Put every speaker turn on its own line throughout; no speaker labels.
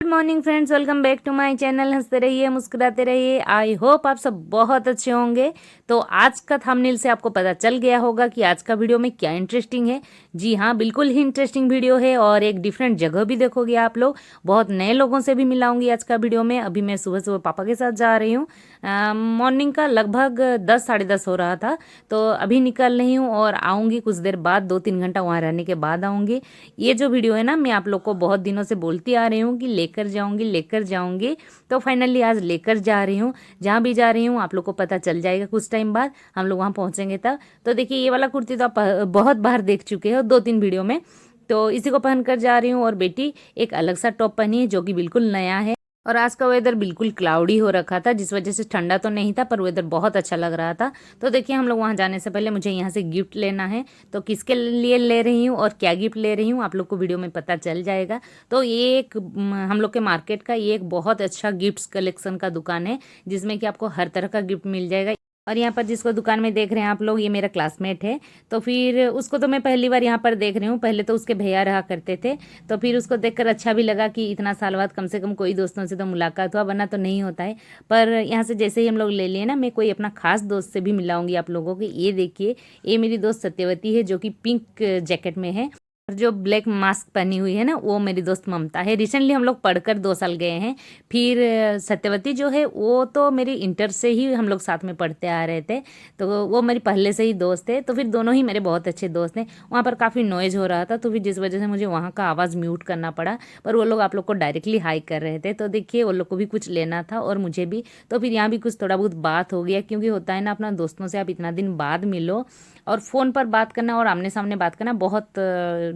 Good morning friends, welcome back to my channel. हंसते रहिए, मुस्कुराते रहिए। आई होप आप सब बहुत अच्छे होंगे। तो आज का थंबनेल से आपको पता चल गया होगा कि आज का वीडियो में क्या इंटरेस्टिंग है। जी हाँ, बिल्कुल ही इंटरेस्टिंग वीडियो है और एक डिफरेंट जगह भी देखोगे आप लोग। बहुत नए लोगों से भी मिलाऊंगी आज का वीडियो में। अभी मैं सुबह सुबह पापा के साथ जा रही हूँ। मॉर्निंग का लगभग 10 साढ़े 10 हो रहा था, तो अभी निकल रही हूँ और आऊँगी कुछ देर बाद, 2-3 घंटा वहाँ रहने के बाद आऊँगी। ये जो वीडियो है ना, मैं आप लोग को बहुत दिनों से बोलती आ रही हूँ कि लेकर जाऊंगी। तो फाइनली आज लेकर जा रही हूँ। जहाँ भी जा रही हूँ आप लोग को पता चल जाएगा कुछ टाइम बाद, हम लोग वहाँ पहुँचेंगे तब। तो देखिए, ये वाला कुर्ती तो आप बहुत बार देख चुके हो 2-3 वीडियो में। तो इसी को पहन कर जा रही हूँ और बेटी एक अलग सा टॉप पहनी है जो कि बिल्कुल नया है। और आज का वेदर बिल्कुल क्लाउडी हो रखा था, जिस वजह से ठंडा तो नहीं था पर वेदर बहुत अच्छा लग रहा था। तो देखिए, हम लोग वहाँ जाने से पहले मुझे यहाँ से गिफ्ट लेना है। तो किसके लिए ले रही हूँ और क्या गिफ्ट ले रही हूँ आप लोग को वीडियो में पता चल जाएगा। तो ये एक हम लोग के मार्केट का ये एक बहुत अच्छा गिफ्ट्स कलेक्शन का दुकान है, जिसमें कि आपको हर तरह का गिफ्ट मिल जाएगा। और यहाँ पर जिसको दुकान में देख रहे हैं आप लोग, ये मेरा क्लासमेट है। तो फिर उसको तो मैं पहली बार यहाँ पर देख रही हूँ। पहले तो उसके भैया रहा करते थे। तो फिर उसको देखकर अच्छा भी लगा कि इतना साल बाद कम से कम कोई दोस्तों से तो मुलाकात हुआ, वरना तो नहीं होता है। पर यहाँ से जैसे ही हम लोग ले लिए ना, मैं कोई अपना खास दोस्त से भी मिलाऊंगी आप लोगों को। ये देखिए, ये मेरी दोस्त सत्यवती है जो कि पिंक जैकेट में है। और जो ब्लैक मास्क पहनी हुई है ना, वो मेरी दोस्त ममता है। रिसेंटली हम लोग पढ़कर 2 साल गए हैं। फिर सत्यवती जो है वो तो मेरी इंटर से ही हम लोग साथ में पढ़ते आ रहे थे। तो वो मेरी पहले से ही दोस्त है। तो फिर दोनों ही मेरे बहुत अच्छे दोस्त हैं। वहाँ पर काफ़ी नॉइज़ हो रहा था, तो फिर जिस वजह से मुझे वहाँ का आवाज़ म्यूट करना पड़ा। पर वो लोग आप लोग को डायरेक्टली हाई कर रहे थे। तो देखिए, वो लोग को भी कुछ लेना था और मुझे भी। तो फिर यहाँ भी कुछ थोड़ा बहुत बात हो गया, क्योंकि होता है ना, अपना दोस्तों से आप इतना दिन बाद मिलो और फ़ोन पर बात करना और आमने सामने बात करना बहुत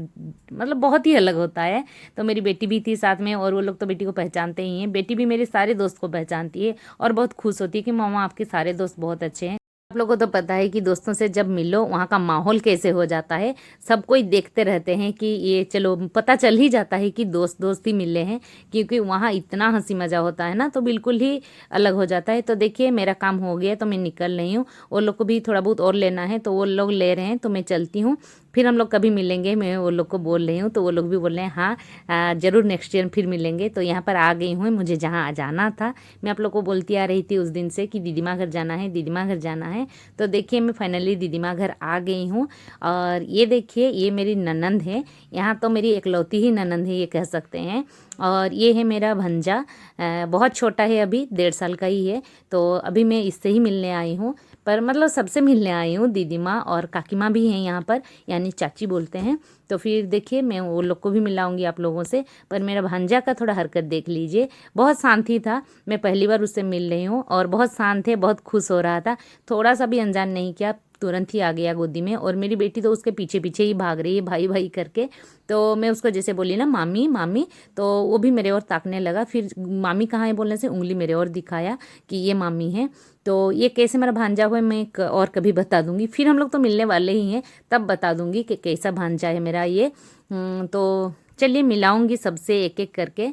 मतलब बहुत ही अलग होता है। तो मेरी बेटी भी थी साथ में, और वो लोग तो बेटी को पहचानते ही हैं। बेटी भी मेरे सारे दोस्त को पहचानती है और बहुत खुश होती है कि मामा आपके सारे दोस्त बहुत अच्छे हैं। आप लोगों को तो पता है कि दोस्तों से जब मिलो वहाँ का माहौल कैसे हो जाता है। सब कोई देखते रहते हैं कि ये, चलो पता चल ही जाता है कि दोस्त दोस्त ही मिले हैं, क्योंकि वहाँ इतना हंसी मजा होता है ना, तो बिल्कुल ही अलग हो जाता है। तो देखिए, मेरा काम हो गया तो मैं निकल रही हूँ। वो लोग को भी थोड़ा बहुत और लेना है, तो वो लोग ले रहे हैं तो मैं चलती हूँ। फिर हम लोग कभी मिलेंगे, मैं वो लोग को बोल रही हूँ। तो वो लोग भी बोल रहे हैं हाँ, ज़रूर नेक्स्ट ईयर फिर मिलेंगे। तो यहाँ पर आ गई हूँ मुझे जहाँ जाना था। मैं आप लोग को बोलती आ रही थी उस दिन से कि दीदीमा घर जाना है, दीदीमा घर जाना है। तो देखिए, मैं फाइनली दीदीमा घर आ गई हूँ। और ये देखिए, ये मेरी ननंद है। यहाँ तो मेरी इकलौती ही ननंद है, ये कह सकते हैं। और ये है मेरा भंजा। बहुत छोटा है, अभी 1.5 साल का ही है। तो अभी मैं इससे ही मिलने आई हूँ। पर मतलब सबसे मिलने आई हूँ। दीदी माँ और काकी माँ भी हैं यहाँ पर, यानी चाची बोलते हैं। तो फिर देखिए, मैं वो लोग को भी मिलाऊंगी आप लोगों से। पर मेरा भांजा का थोड़ा हरकत देख लीजिए, बहुत शांति था। मैं पहली बार उससे मिल रही हूँ और बहुत शांत है, बहुत खुश हो रहा था। थोड़ा सा भी अनजान नहीं किया, तुरंत ही आ गया गोदी में। और मेरी बेटी तो उसके पीछे पीछे ही भाग रही है, भाई भाई करके। तो मैं उसको जैसे बोली ना, मामी मामी, तो वो भी मेरे ओर ताकने लगा। फिर मामी कहाँ है बोलने से उंगली मेरे ओर दिखाया कि ये मामी है। तो ये कैसे मेरा भांजा हुआ मैं और कभी बता दूंगी। फिर हम लोग तो मिलने वाले ही हैं, तब बता दूंगी कि कैसा भांजा है मेरा ये। तो चलिए, मिलाऊंगी सबसे एक एक करके।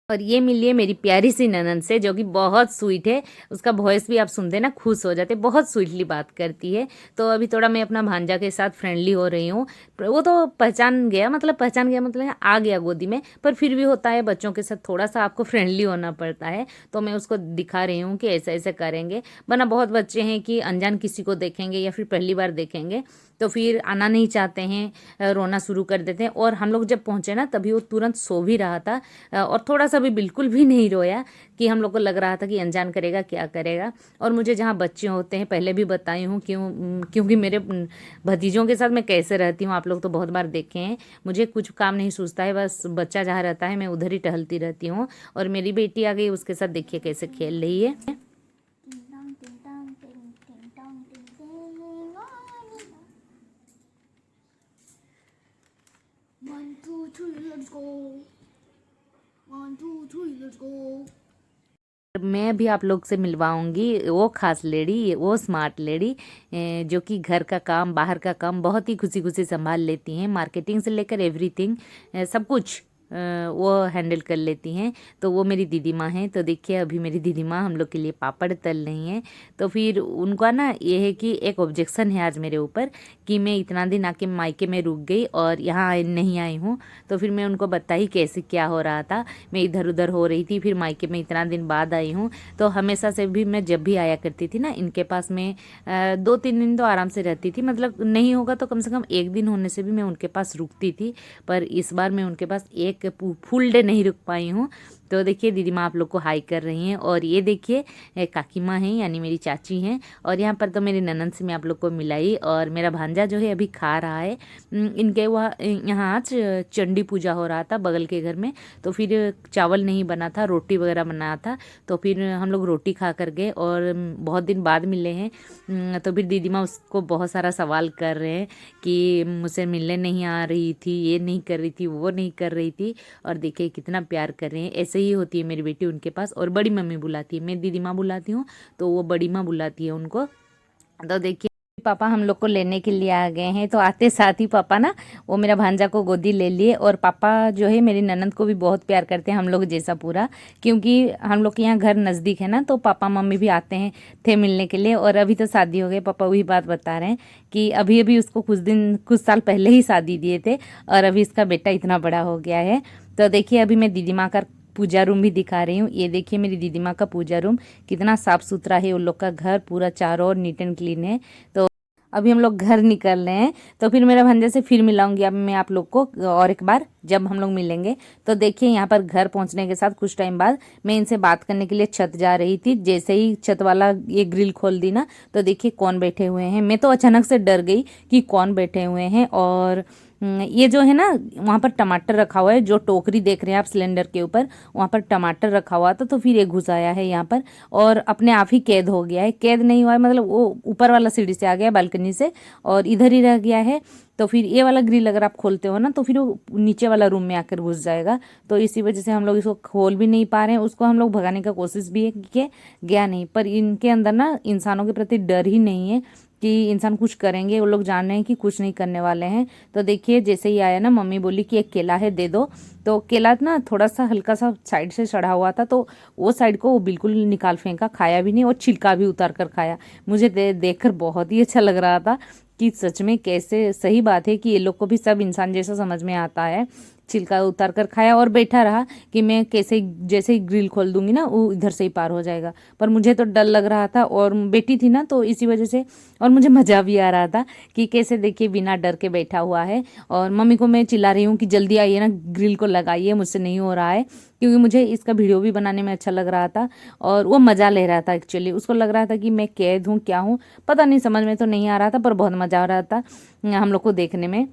और ये मिली है मेरी प्यारी सी ननंद से, जो कि बहुत स्वीट है। उसका वॉइस भी आप सुनते ना खुश हो जाते, बहुत स्वीटली बात करती है। तो अभी थोड़ा मैं अपना भांजा के साथ फ्रेंडली हो रही हूँ। वो तो पहचान गया मतलब आ गया गोदी में। पर फिर भी होता है, बच्चों के साथ थोड़ा सा आपको फ्रेंडली होना पड़ता है। तो मैं उसको दिखा रही हूँ कि ऐसे ऐसे करेंगे, वरना बहुत बच्चे हैं कि अनजान किसी को देखेंगे या फिर पहली बार देखेंगे तो फिर आना नहीं चाहते हैं, रोना शुरू कर देते हैं। और हम लोग जब पहुँचे ना, तभी वो तुरंत सो भी रहा था। और थोड़ा सा भी बिल्कुल भी नहीं रोया, कि हम लोग को लग रहा था कि अनजान करेगा क्या करेगा। और मुझे जहाँ बच्चे होते हैं, पहले भी बताई हूँ क्योंकि मेरे भतीजों के साथ मैं कैसे रहती हूँ आप लोग तो बहुत बार देखे हैं। मुझे कुछ काम नहीं सूझता है, बस बच्चा जहाँ रहता है मैं उधर ही टहलती रहती हूँ। और मेरी बेटी आ गई, उसके साथ देखिए कैसे खेल रही है।
One, two, three, let's go. One, two, three, let's go.
मैं भी आप लोग से मिलवाऊंगी वो खास लेडी, वो स्मार्ट लेडी, जो कि घर का काम बाहर का काम बहुत ही खुशी खुशी संभाल लेती हैं। मार्केटिंग से लेकर एवरीथिंग, सब कुछ वो हैंडल कर लेती हैं। तो वो मेरी दीदी माँ हैं। तो देखिए अभी मेरी दीदी माँ हम लोग के लिए पापड़ तल रही हैं। तो फिर उनका ना ये है कि एक ऑब्जेक्शन है आज मेरे ऊपर कि मैं इतना दिन आके मायके में रुक गई और यहाँ नहीं आई हूँ। तो फिर मैं उनको बताई कैसे क्या हो रहा था। मैं इधर उधर हो रही थी, फिर मायके में इतना दिन बाद आई हूँ। तो हमेशा से भी मैं जब भी आया करती थी ना इनके पास में 2-3 दिन तो आराम से रहती थी, मतलब नहीं होगा तो कम से कम एक दिन होने से भी मैं उनके पास रुकती थी। पर इस बार मैं उनके पास एक फुल डे नहीं रुक पाई हूँ। तो देखिए दीदी माँ आप लोग को हाई कर रही हैं। और ये देखिए काकी माँ हैं यानी मेरी चाची हैं। और यहाँ पर तो मेरी ननद से मैं आप लोग को मिलाई। और मेरा भांजा जो है अभी खा रहा है। इनके वहाँ यहाँ आज चंडी पूजा हो रहा था बगल के घर में। तो फिर चावल नहीं बना था, रोटी वगैरह बना था। तो फिर हम लोग रोटी खा कर गए और बहुत दिन बाद मिले हैं। तो फिर दीदी माँ उसको बहुत सारा सवाल कर रहे हैं कि मुझसे मिलने नहीं आ रही थी, ये नहीं कर रही थी, वो नहीं कर रही थी। और देखिए कितना प्यार कर रहे हैं। ऐसे ही होती है मेरी बेटी उनके पास। और बड़ी मम्मी बुलाती है, मैं दीदी माँ बुलाती हूँ तो वो बड़ी माँ बुलाती है उनको। तो देखिए पापा हम लोग को लेने के लिए आ गए हैं। तो आते साथ ही पापा ना वो मेरा भांजा को गोदी ले लिए। और पापा जो है मेरी ननद को भी बहुत प्यार करते हैं हम लोग जैसा पूरा, क्योंकि हम लोग के यहाँ घर नज़दीक है ना। तो पापा मम्मी भी आते हैं थे मिलने के लिए। और अभी तो शादी हो गई, पापा वही बात बता रहे हैं कि अभी अभी उसको कुछ साल पहले ही शादी दिए थे और अभी इसका बेटा इतना बड़ा हो गया है। तो देखिए अभी मैं दीदी माँ का पूजा रूम भी दिखा रही हूँ। ये देखिए मेरी दीदी माँ का पूजा रूम कितना साफ सुथरा है। उन लोग का घर पूरा चारों ओर नीट एंड क्लीन है। तो अभी हम लोग घर निकल रहे हैं। तो फिर मेरा भंजे से फिर मिलाऊंगी अब मैं आप लोग को और एक बार जब हम लोग मिलेंगे। तो देखिए यहाँ पर घर पहुँचने के साथ कुछ टाइम बाद मैं इनसे बात करने के लिए छत जा रही थी। जैसे ही छत वाला ये ग्रिल खोल दी ना तो देखिए कौन बैठे हुए हैं। मैं तो अचानक से डर गई कि कौन बैठे हुए हैं। और ये जो है ना वहाँ पर टमाटर रखा हुआ है, जो टोकरी देख रहे हैं आप सिलेंडर के ऊपर वहाँ पर टमाटर रखा हुआ था। तो फिर ये घुस आया है यहाँ पर और अपने आप ही कैद हो गया है। कैद नहीं हुआ है मतलब वो ऊपर वाला सीढ़ी से आ गया बालकनी से और इधर ही रह गया है। तो फिर ये वाला ग्रिल अगर आप खोलते हो ना तो फिर वो नीचे वाला रूम में आकर घुस जाएगा। तो इसी वजह से हम लोग इसको खोल भी नहीं पा रहे हैं। उसको हम लोग भगाने का कोशिश भी है कि गया नहीं, पर इनके अंदर ना इंसानों के प्रति डर ही नहीं है कि इंसान कुछ करेंगे। वो लोग जान रहे हैं कि कुछ नहीं करने वाले हैं। तो देखिए जैसे ही आया ना मम्मी बोली कि एक केला है दे दो। तो केला ना थोड़ा सा हल्का सा साइड से सड़ा हुआ था तो वो साइड को वो बिल्कुल निकाल फेंका, खाया भी नहीं और छिलका भी उतार कर खाया। मुझे देखकर बहुत ही अच्छा लग रहा था कि सच में कैसे सही बात है कि ये लोग को भी सब इंसान जैसा समझ में आता है। छिलका उतार कर खाया और बैठा रहा कि मैं कैसे जैसे ही ग्रिल खोल दूंगी ना वो इधर से ही पार हो जाएगा। पर मुझे तो डर लग रहा था और बेटी थी ना तो इसी वजह से और मुझे मज़ा भी आ रहा था कि कैसे देखिए बिना डर के बैठा हुआ है। और मम्मी को मैं चिल्ला रही हूँ कि जल्दी आइए ना ग्रिल को लगाइए, मुझसे नहीं हो रहा है, क्योंकि मुझे इसका वीडियो भी बनाने में अच्छा लग रहा था। और वो मज़ा ले रहा था, एक्चुअली उसको लग रहा था कि मैं कैद हूँ क्या हूँ पता नहीं, समझ में तो नहीं आ रहा था पर बहुत मज़ा आ रहा था हम लोग को देखने में।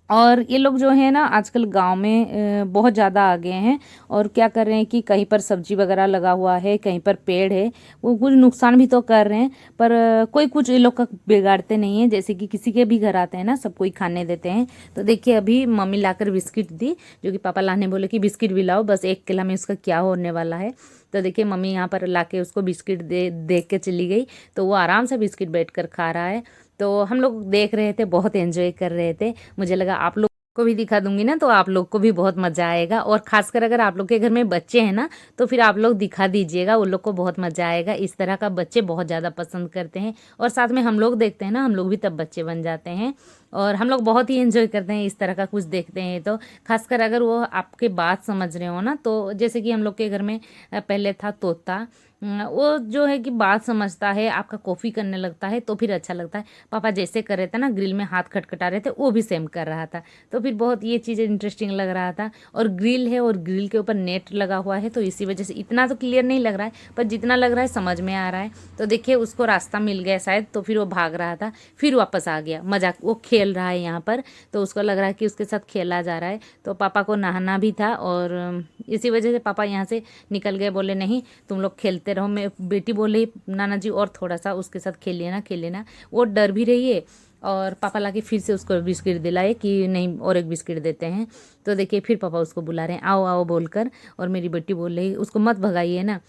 और ये लोग जो है ना आजकल गांव में बहुत ज़्यादा आ गए हैं और क्या कर रहे हैं कि कहीं पर सब्जी वगैरह लगा हुआ है, कहीं पर पेड़ है, वो कुछ नुकसान भी तो कर रहे हैं पर कोई कुछ ये लोग का बिगाड़ते नहीं है। जैसे कि किसी के भी घर आते हैं ना सब कोई खाने देते हैं। तो देखिए अभी मम्मी लाकर बिस्किट दी, जो कि पापा लाने बोले कि बिस्किट भी लाओ, बस एक केला में उसका क्या होने वाला है। तो देखिए मम्मी यहाँ पर लाके उसको बिस्किट दे के चली गई। तो वो आराम से बिस्किट बैठ कर खा रहा है। तो हम लोग देख रहे थे, बहुत एंजॉय कर रहे थे। मुझे लगा आप लोग को भी दिखा दूंगी ना तो आप लोग को भी बहुत मज़ा आएगा। और खासकर अगर आप लोग के घर में बच्चे हैं ना तो फिर आप लोग दिखा दीजिएगा, उन लोग को बहुत मज़ा आएगा। इस तरह का बच्चे बहुत ज़्यादा पसंद करते हैं और साथ में हम लोग देखते हैं ना, हम लोग भी तब बच्चे बन जाते हैं और हम लोग बहुत ही एंजॉय करते हैं इस तरह का कुछ देखते हैं। तो खासकर अगर वो आपके बात समझ रहे हो ना, तो जैसे कि हम लोग के घर में पहले था तोता, वो जो है कि बात समझता है, आपका कॉफ़ी करने लगता है तो फिर अच्छा लगता है। पापा जैसे कर रहे थे ना ग्रिल में हाथ खटखटा रहे थे वो भी सेम कर रहा था। तो फिर बहुत ये चीज़ें इंटरेस्टिंग लग रहा था। और ग्रिल है और ग्रिल के ऊपर नेट लगा हुआ है तो इसी वजह से इतना तो क्लियर नहीं लग रहा है, पर जितना लग रहा है समझ में आ रहा है। तो देखिए उसको रास्ता मिल गया शायद, तो फिर वो भाग रहा था, फिर वापस आ गया। मजाक वो खेल रहा है यहाँ पर, तो उसको लग रहा है कि उसके साथ खेला जा रहा है। तो पापा को नहाना भी था और इसी वजह से पापा यहाँ से निकल गए, बोले नहीं तुम लोग खेलते रहो। मैं बेटी बोले नाना जी और थोड़ा सा उसके साथ खेल लेना। वो डर भी रही है और पापा लाके फिर से उसको बिस्किट दिलाए कि नहीं और एक बिस्किट देते हैं। तो देखिए फिर पापा उसको बुला रहे हैं आओ आओ बोलकर। और मेरी बेटी बोल रही उसको मत भगाइए ना,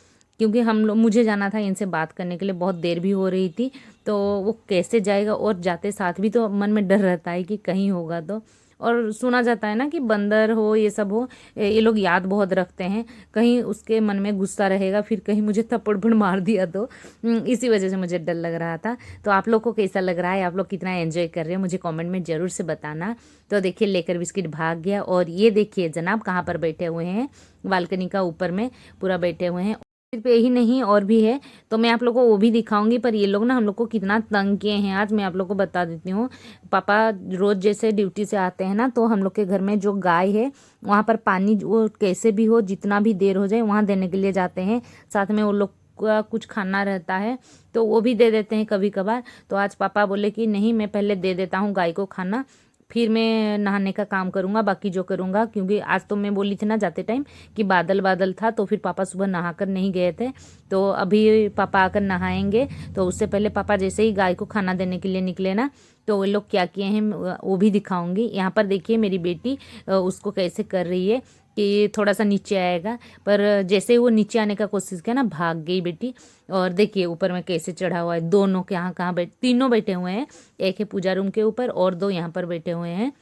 क्योंकि हम लोग मुझे जाना था इनसे बात करने के लिए, बहुत देर भी हो रही थी। तो वो कैसे जाएगा और जाते साथ भी तो मन में डर रहता है कि कहीं होगा तो। और सुना जाता है ना कि बंदर हो ये सब हो, ये लोग याद बहुत रखते हैं, कहीं उसके मन में गुस्सा रहेगा फिर कहीं मुझे थप्पड़ पण मार दिया तो इसी वजह से मुझे डर लग रहा था। तो आप लोग को कैसा लग रहा है, आप लोग कितना एंजॉय कर रहे हैं मुझे कमेंट में ज़रूर से बताना। तो देखिए लेकर बिस्किट भाग गया और ये देखिए जनाब कहाँ पर बैठे हुए हैं, बालकनी का ऊपर में पूरा बैठे हुए हैं। सिर्फ यही नहीं और भी है, तो मैं आप लोग को वो भी दिखाऊंगी। पर ये लोग ना हम लोग को कितना तंग किए हैं आज, मैं आप लोग को बता देती हूँ। पापा रोज जैसे ड्यूटी से आते हैं ना, तो हम लोग के घर में जो गाय है वहाँ पर पानी वो कैसे भी हो जितना भी देर हो जाए वहाँ देने के लिए जाते हैं। साथ में वो लोग का कुछ खाना रहता है तो वो भी दे देते हैं कभी कभार। तो आज पापा बोले कि नहीं मैं पहले दे देता हूँ गाय को खाना, फिर मैं नहाने का काम करूँगा बाकी जो करूँगा। क्योंकि आज तो मैं बोली थी ना जाते टाइम कि बादल बादल था, तो फिर पापा सुबह नहा कर नहीं गए थे। तो अभी पापा आकर नहाएंगे, तो उससे पहले पापा जैसे ही गाय को खाना देने के लिए निकले ना, तो वो लोग क्या किए हैं वो भी दिखाऊंगी। यहाँ पर देखिए मेरी बेटी उसको कैसे कर रही है कि थोड़ा सा नीचे आएगा, पर जैसे ही वो नीचे आने का कोशिश किया ना भाग गई बेटी। और देखिए ऊपर में कैसे चढ़ा हुआ है, दोनों के यहाँ कहाँ तीनों बैठे हुए हैं, एक है पूजा रूम के ऊपर और दो यहाँ पर बैठे हुए हैं।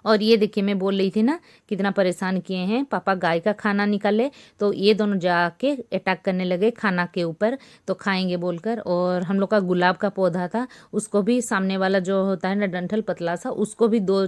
और ये देखिए मैं बोल रही थी ना कितना परेशान किए हैं, पापा गाय का खाना निकाले तो ये दोनों जाके अटैक करने लगे खाना के ऊपर, तो खाएंगे बोलकर। और हम लोग का गुलाब का पौधा था उसको भी, सामने वाला जो होता है ना डंठल पतला सा, उसको भी दो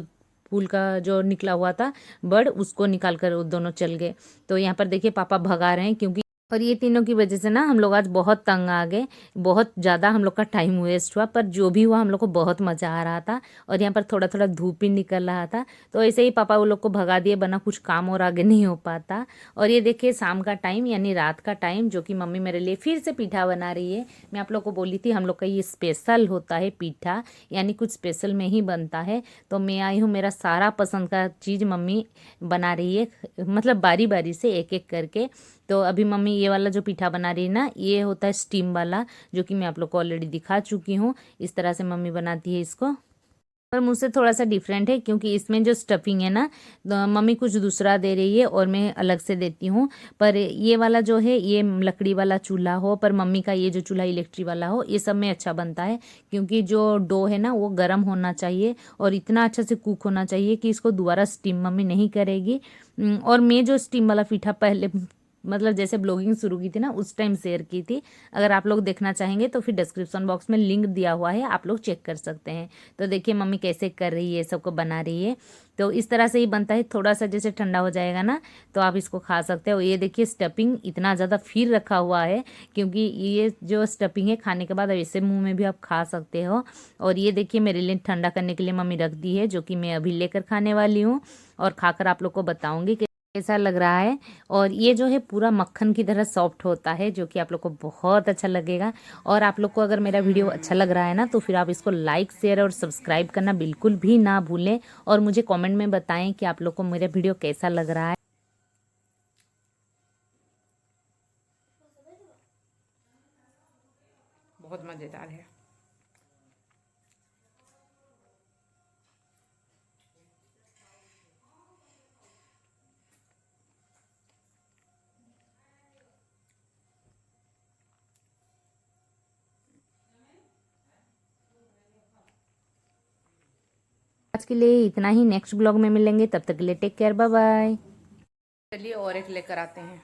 फूल का जो निकला हुआ था बड़ उसको निकाल कर वो दोनों चल गए। तो यहाँ पर देखिए पापा भगा रहे हैं क्योंकि, और ये तीनों की वजह से ना हम लोग आज बहुत तंग आ गए, बहुत ज़्यादा हम लोग का टाइम वेस्ट हुआ। पर जो भी हुआ हम लोग को बहुत मज़ा आ रहा था। और यहाँ पर थोड़ा थोड़ा धूप भी निकल रहा था, तो ऐसे ही पापा वो लोग को भगा दिए, वरना कुछ काम और आगे नहीं हो पाता। और ये देखिए शाम का टाइम यानी रात का टाइम, जो कि मम्मी मेरे लिए फिर से पीठा बना रही है। मैं आप लोग को बोली थी हम लोग का ये स्पेशल होता है पीठा, यानी कुछ स्पेशल में ही बनता है। तो मैं आई हूँ, मेरा सारा पसंद का चीज़ मम्मी बना रही है, मतलब बारी बारी से एक एक करके। तो अभी मम्मी ये वाला जो पीठा बना रही है ना, ये होता है स्टीम वाला, जो कि मैं आप लोग को ऑलरेडी दिखा चुकी हूँ। इस तरह से मम्मी बनाती है इसको, पर मुझसे थोड़ा सा डिफरेंट है क्योंकि इसमें जो स्टफिंग है ना, मम्मी कुछ दूसरा दे रही है और मैं अलग से देती हूँ। पर ये वाला जो है ये लकड़ी वाला चूल्हा हो, पर मम्मी का ये जो चूल्हा इलेक्ट्रिक वाला हो, ये सब में अच्छा बनता है। क्योंकि जो डो है ना वो गर्म होना चाहिए और इतना अच्छा से कुक होना चाहिए कि इसको दोबारा स्टीम मम्मी नहीं करेगी। और मैं जो स्टीम वाला पीठा पहले मतलब जैसे ब्लॉगिंग शुरू की थी ना उस टाइम शेयर की थी, अगर आप लोग देखना चाहेंगे तो फिर डिस्क्रिप्शन बॉक्स में लिंक दिया हुआ है, आप लोग चेक कर सकते हैं। तो देखिए मम्मी कैसे कर रही है, सबको बना रही है। तो इस तरह से ही बनता है, थोड़ा सा जैसे ठंडा हो जाएगा ना तो आप इसको खा सकते हो। ये देखिए स्टफिंग इतना ज़्यादा फिर रखा हुआ है, क्योंकि ये जो स्टफिंग है खाने के बाद ऐसे मुंह में भी आप खा सकते हो। और ये देखिए मेरे लिए ठंडा करने के लिए मम्मी रख दी है, जो कि मैं अभी लेकर खाने वाली हूँ और खाकर आप लोग को बताऊँगी कैसा लग रहा है। और ये जो है पूरा मक्खन की तरह सॉफ्ट होता है, जो कि आप लोग को बहुत अच्छा लगेगा। और आप लोग को अगर मेरा वीडियो अच्छा लग रहा है ना, तो फिर आप इसको लाइक शेयर और सब्सक्राइब करना बिल्कुल भी ना भूलें। और मुझे कमेंट में बताएं कि आप लोग को मेरा वीडियो कैसा लग रहा है।
बहुत मज़ेदार है।
आज के लिए इतना ही, नेक्स्ट ब्लॉग में मिलेंगे, तब तक के लिए टेक केयर, बाय बाय।
चलिए और एक लेकर आते हैं।